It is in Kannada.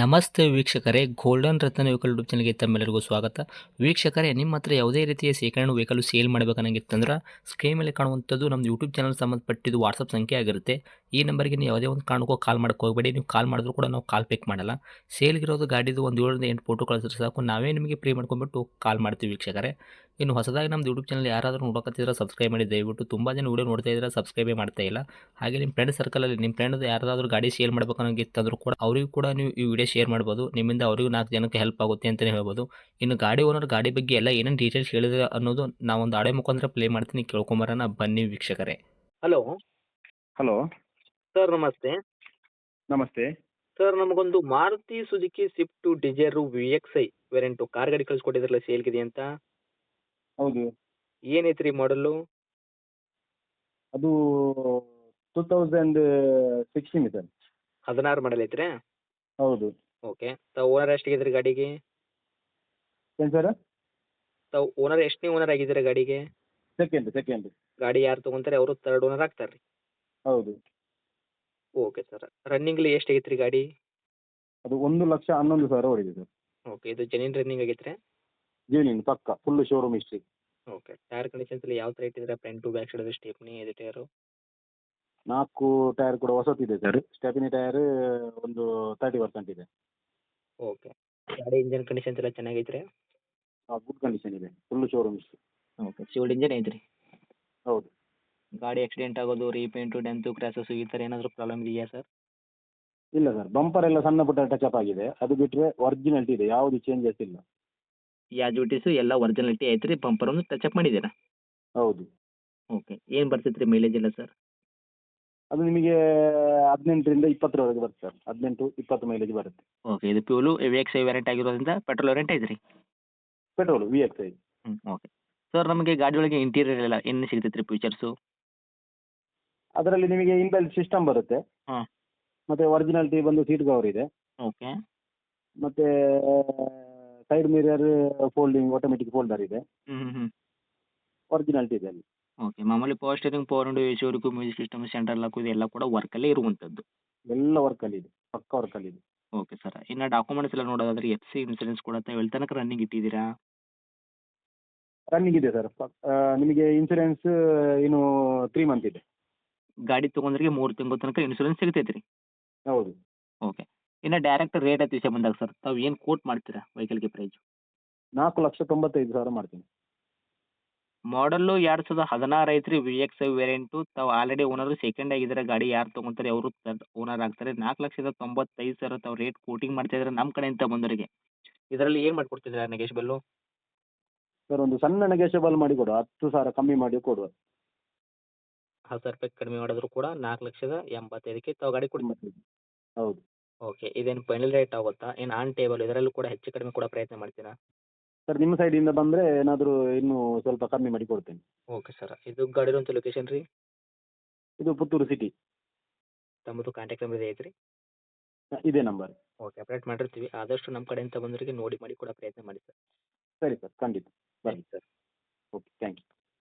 ನಮಸ್ತೆ ವೀಕ್ಷಕರೇ, ಗೋಲ್ಡನ್ ರತ್ನ ವೆಹಿಕಲ್ ಯೂಟ್ಯೂಬ್ ಚಾನಲ್ಗೆ ತಮ್ಮೆಲ್ಲರಿಗೂ ಸ್ವಾಗತ. ವೀಕ್ಷಕರೇ, ನಿಮ್ಮ ಹತ್ರ ಯಾವುದೇ ರೀತಿಯ ಶೇಖರಣೆ ವೆಹಿಕಲ್ ಸೇಲ್ ಮಾಡಬೇಕನ್ನಂಗಿತ್ತಂದ್ರೆ ಸ್ಕ್ರೀನ್ ಮೇಲೆ ಕಾಣುವಂಥದ್ದು ನಮ್ಮ ಯೂಟ್ಯೂಬ್ ಚಾನಲ್ ಸಂಬಂಧಪಟ್ಟಿದ್ದು ವಾಟ್ಸಪ್ ಸಂಖ್ಯೆ ಆಗಿರುತ್ತೆ. ಈ ನಂಬರ್ಗೆ ನೀವು ಯಾವುದೇ ಒಂದು ಕಾರಣಕ್ಕೂ ಕಾಲ್ ಮಾಡಕ್ಕೆ ಹೋಗಬೇಡಿ. ನೀವು ಕಾಲ್ ಮಾಡಿದ್ರು ಕೂಡ ನಾವು ಕಾಲ್ ಪಿಕ್ ಮಾಡಲ್ಲ. ಸೇಲ್ಗಿರೋದು ಗಾಡಿದು ಒಂದು 7ರಿಂದ 8 ಫೋಟೋ ಕಳಿಸಿದ್ರೆ ಸಾಕು, ನಾವೇ ನಿಮಗೆ ಪ್ರೀ ಮಾಡ್ಕೊಂಡ್ಬಿಟ್ಟು ಕಾಲ್ ಮಾಡ್ತೀವಿ ವೀಕ್ಷಕರೇ. ಇನ್ನು ಹೊಸದಾಗಿ ನಮ್ಮದು ಯೂಟ್ಯೂಬ್ ಚಾನಲ್ ಯಾರಾದರೂ ನೋಡೋಕತ್ತಿದ್ರೆ ಸಬ್ಸ್ಕ್ರೈಬ್ ಮಾಡಿ ದಯವಿಟ್ಟು. ತುಂಬ ಜನ ವೀಡಿಯೋ ನೋಡ್ತಾ ಇದ್ದಾರೆ, ಸಬ್ಸ್ಕ್ರೈಬೇ ಮಾಡ್ತಾ ಇಲ್ಲ. ಹಾಗೆ ನಿಮ್ಮ ಫ್ರೆಂಡ್ ಸರ್ಕಲಲ್ಲಿ ನಿಮ್ಮ ಫ್ರೆಂಡ್ ಯಾರಾದರೂ ಗಾಡಿ ಸೇಲ್ ಮಾಡಬೇಕನ್ನೋಂಗಿತ್ತಂದ್ರೂ ಕೂಡ ಅವರಿಗೂ ಕೂಡ ನೀವು ಈ ವಿಡಿಯೋ ಶೇರ್ ಮಾಡ್ಬೋದು. ನಿಮ್ಮಿಂದ ಅವರಿಗೂ 4 ಜನಕ್ಕೆ ಹೆಲ್ಪ್ ಆಗುತ್ತೆ ಅಂತಲೇ ಹೇಳ್ಬೋದು. ಇನ್ನು ಗಾಡಿ ಓನರ್ ಗಾಡಿ ಬಗ್ಗೆ ಎಲ್ಲ ಏನೇನು ಡೀಟೇಲ್ಸ್ ಹೇಳಿದ್ರೆ ಅನ್ನೋದು ನಾವೊಂದು ಆಡಿಯೋ ಮುಖಾಂತರ ಪ್ಲೇ ಮಾಡ್ತೀನಿ, ಕೇಳ್ಕೊಂಬರೋಣ ಬನ್ನಿ ವೀಕ್ಷಕರೇ. ಹಲೋ ಹಲೋ, ಸರ್, ನಮಸ್ತೆ. ನಮಸ್ತೆ. ಸರ್, ನಮಗೊಂದು Maruti Suzuki Swift Dzire VXI variant car ಗಾಡಿ ಕಳಿಸ್ಕೊಟ್ಟಿದ್ರಲ್ಲ, ಸೇಲ್ಗಿದೆ ಅಂತ. ಹೌದು, ಏನೈತ್ರಿ ಮಾಡಲು? ಅದು 2016 ಸರ್. 16 ಮಾಡಲ್ ಐತ್ರಿ? ಹೌದು. ಓಕೆ. ತಾವು ಓನರ್ ಎಷ್ಟಾಗಿದ್ರಿ ಗಾಡಿಗೆ? ಏನು ಸರ್? ತಾವು ಓನರ್ ಎಷ್ಟನೇ ಓನರ್ ಆಗಿದ್ದೀರಾ ಗಾಡಿಗೆ? ಸೆಕೆಂಡ್. ಗಾಡಿ ಯಾರು ತೊಗೊಂತಾರೆ ಅವರು ಥರ್ಡ್ ಓನರ್ ಆಗ್ತಾರೆ ರೀ? ಹೌದು. Okay sir. ರನ್ನಿಂಗ್ಲಿ ಎಷ್ಟು ಆಗೈತೆ ರೀ ಗಾಡಿ? ಅದು 1,11,000 ಓಡಿದೆ ಸರ್. ಓಕೆ. ಇದು ಜೆನ್ಯೂನ್ ರನ್ನಿಂಗ್ ಆಗೈತೆ ರೀ? ಜೀನಿನ್ ಪಕ್ಕ full showroom history. Okay. Tyre conditions ಎಲ್ಲ ಯಾವ ಥರ ಇಟ್ಟಿದ್ರೆ? Front to back side stepney ಇದೆ ಟೈರು? 4 ಟೈರ್ ಕೂಡ ಹೊಸತಿದೆ ಸರ್. ಸ್ಟೆಪಿನಿ ಟೈರ್ ಒಂದು 30% ಇದೆ. ಓಕೆ. ಗಾಡಿ ಇಂಜನ್ ಕಂಡೀಷನ್ಸ್ ಎಲ್ಲ ಚೆನ್ನಾಗೈತೆ ರೀ? ಗುಡ್ ಕಂಡೀಷನ್ ಇದೆ, full showroom history. Okay. Civil engine ಐತೆ ರೀ? ಹೌದು. ಗಾಡಿ ಆಕ್ಸಿಡೆಂಟ್ ಆಗೋದು, ರೀಪೇಂಟು, ಡೆಂತು, ಕ್ರ್ಯಾಸಸ್ಸು ಈ ಥರ ಏನಾದರೂ ಪ್ರಾಬ್ಲಮ್ ಇದೆಯಾ ಸರ್? ಇಲ್ಲ ಸರ್, ಬಂಪರ್ ಎಲ್ಲ ಸಣ್ಣ ಪುಟ್ಟ ಟಚಪ್ ಆಗಿದೆ. ಅದು ಬಿಟ್ಟರೆ ಒರಿಜಿನಾಲಿಟಿ ಇದೆ, ಯಾವುದು ಚೇಂಜಸ್ ಇಲ್ಲ. ಯಾಜುಟೀಸು ಎಲ್ಲ ಒರಿಜಿನಾಲಿಟಿ ಐತೆ ರೀ, ಬಂಪರ್ ಒಂದು ಟಚಪ್ ಮಾಡಿದ್ದೀರಾ? ಹೌದು. ಓಕೆ. ಏನು ಬರ್ತೈತೆ ರೀ ಮೈಲೇಜ್ ಎಲ್ಲ ಸರ್? ಅದು ನಿಮಗೆ 18ರಿಂದ 20ರವರೆಗೆ ಬರುತ್ತೆ ಸರ್. 18-20 ಮೈಲೇಜ್ ಬರುತ್ತೆ. ಓಕೆ. ಇದು ಪ್ಯೂಲು VXI ವೇರಿಯಂಟ್ ಆಗಿರೋದ್ರಿಂದ ಪೆಟ್ರೋಲ್ ವೇರಿಯಂಟ್ ಐತೆ ರೀ? Petrol VXI. ಓಕೆ. ಸರ್, ನಮಗೆ ಗಾಡಿ ಒಳಗೆ ಇಂಟೀರಿಯರ್ ಎಲ್ಲ ಏನು ಸಿಗ್ತೈತೆ ರೀ ಫೀಚರ್ಸು? ಅದರಲ್ಲಿ ನಿಮಗೆ ಇನ್ಬಿಲ್ಟ್ ಸಿಸ್ಟಮ್ ಬರುತ್ತೆ. ಹಾಂ. ಮತ್ತೆ ಒರಿಜಿನಾಲಿಟಿ ಬಂದು ಸೀಟ್ ಕವರ್ ಇದೆ. ಓಕೆ. ಮತ್ತೆ side mirror folding automatic folder ಇದೆ. ಹ್ಞೂ. ಒರಿಜಿನಾಲಿಟಿ ಇದೆ ಅಲ್ಲಿ. ಓಕೆ. ಮಾಮೂಲಿ power steering, power window, A C work, music system, central lock ಇದೆಲ್ಲ ಕೂಡ ವರ್ಕಲ್ಲೇ ಇರುವಂಥದ್ದು? ಎಲ್ಲ ವರ್ಕಲ್ಲಿ ಇದೆ, ಪಕ್ಕ ವರ್ಕಲ್ಲಿ ಇದೆ. Okay sir. ಇನ್ನು ಡಾಕ್ಯುಮೆಂಟ್ಸ್ ಎಲ್ಲ ನೋಡೋದಾದ್ರೆ FC ಇನ್ಸೂರೆನ್ಸ್ ಕೂಡ ತಾವು ಎಲ್ಲಿ ತನಕ ರನ್ನಿಂಗ್ ಇಟ್ಟಿದ್ದೀರಾ? ರನ್ನಿಂಗ್ ಇದೆ ಸರ್. ನಿಮಗೆ ಇನ್ಸೂರೆನ್ಸ್ ಇನ್ನು 3 ಮಂತ್ ಇದೆ. ಗಾಡಿ ತೊಗೊಂಡ್ರಿಗೆ 3 ತಿಂಗಳ ತನಕ ಇನ್ಸೂರೆನ್ಸ್ ಸಿಗ್ತೈತೆ ರೀ? ಹೌದು. ಓಕೆ. ಇನ್ನು ಡೈರೆಕ್ಟ್ ರೇಟ್ ಅಂತ ವಿಷಯ ಬಂದಾಗ ಸರ್, ತಾವು ಏನು ಕೋಟ್ ಮಾಡ್ತೀರಾ ವೆಹಿಕಲ್ಗೆ ಪ್ರೈಸು? 4,95,000 ಮಾಡ್ತೀನಿ. ಮಾಡಲ್ಲು 2016 ಐತೆ ರೀ, VXI ವೇರಿಯಂಟು. ತಾವು ಆಲ್ರೆಡಿ ಓನರು ಸೆಕೆಂಡ್ ಆಗಿದ್ದಾರೆ. ಗಾಡಿ ಯಾರು ತೊಗೊಂತಾರೆ ಅವರು ಥರ್ಡ್ ಓನರ್ ಆಗ್ತಾರೆ. 4,95,000 ತಾವು ರೇಟ್ ಕೋಟಿಂಗ್ ಮಾಡ್ತಾ ಇದ್ದಾರೆ ನಮ್ಮ ಕಡೆಯಿಂದ ಬಂದವರಿಗೆ. ಇದರಲ್ಲಿ ಏನು ಮಾಡ್ಕೊಡ್ತಿದ್ದೀರಾ ನೆಗೆಶ್ಬಲ್ಲು? ಸರ್, ಒಂದು ಸಣ್ಣ ನೆಗೋಷಿಯಬಲ್ ಮಾಡಿ ಕೊಡುವ, 10,000 ಕಮ್ಮಿ ಮಾಡಿ ಕೊಡುವ. 10,000 ರೂಪಾಯಿ ಕಡಿಮೆ ಮಾಡಿದ್ರು ಕೂಡ 4,85,000ಕ್ಕೆ ತಾವು ಗಾಡಿ ಕೊಡ್ತೀರಾ? ಹೌದು. ಓಕೆ. ಇದೇನು ಫೈನಲ್ ರೇಟ್ ಆಗುತ್ತಾ? ಏನು ಆನ್ ಟೇಬಲ್ ಇದರಲ್ಲೂ ಕೂಡ ಹೆಚ್ಚು ಕಡಿಮೆ ಕೊಡೋ ಪ್ರಯತ್ನ ಮಾಡ್ತೀರಾ? ಸರ್, ನಿಮ್ಮ ಸೈಡಿಂದ ಬಂದರೆ ಏನಾದರೂ ಇನ್ನೂ ಸ್ವಲ್ಪ ಕಮ್ಮಿ ಮಾಡಿ ಕೊಡ್ತೇನೆ. Okay sir. ಇದು ಗಾಡಿರೋಂಥ ಲೊಕೇಶನ್ ರೀ? ಇದು ಪುತ್ತೂರು ಸಿಟಿ. ತಮ್ಮದು ಕಾಂಟ್ಯಾಕ್ಟ್ ನಂಬರ್ ಐತೆ ರೀ? ಇದೇ ನಂಬರ್. ಓಕೆ. ಅಪ್ಡೇಟ್ ಮಾಡಿರ್ತೀವಿ. ಆದಷ್ಟು ನಮ್ಮ ಕಡೆಯಿಂದ ಬಂದವರಿಗೆ ನೋಡಿ ಮಾಡಿ ಕೊಡೋ ಪ್ರಯತ್ನ ಮಾಡಿ ಸರ್. ಸರಿ ಸರ್, ಖಂಡಿತ. Thank you sir. Okay, thank you.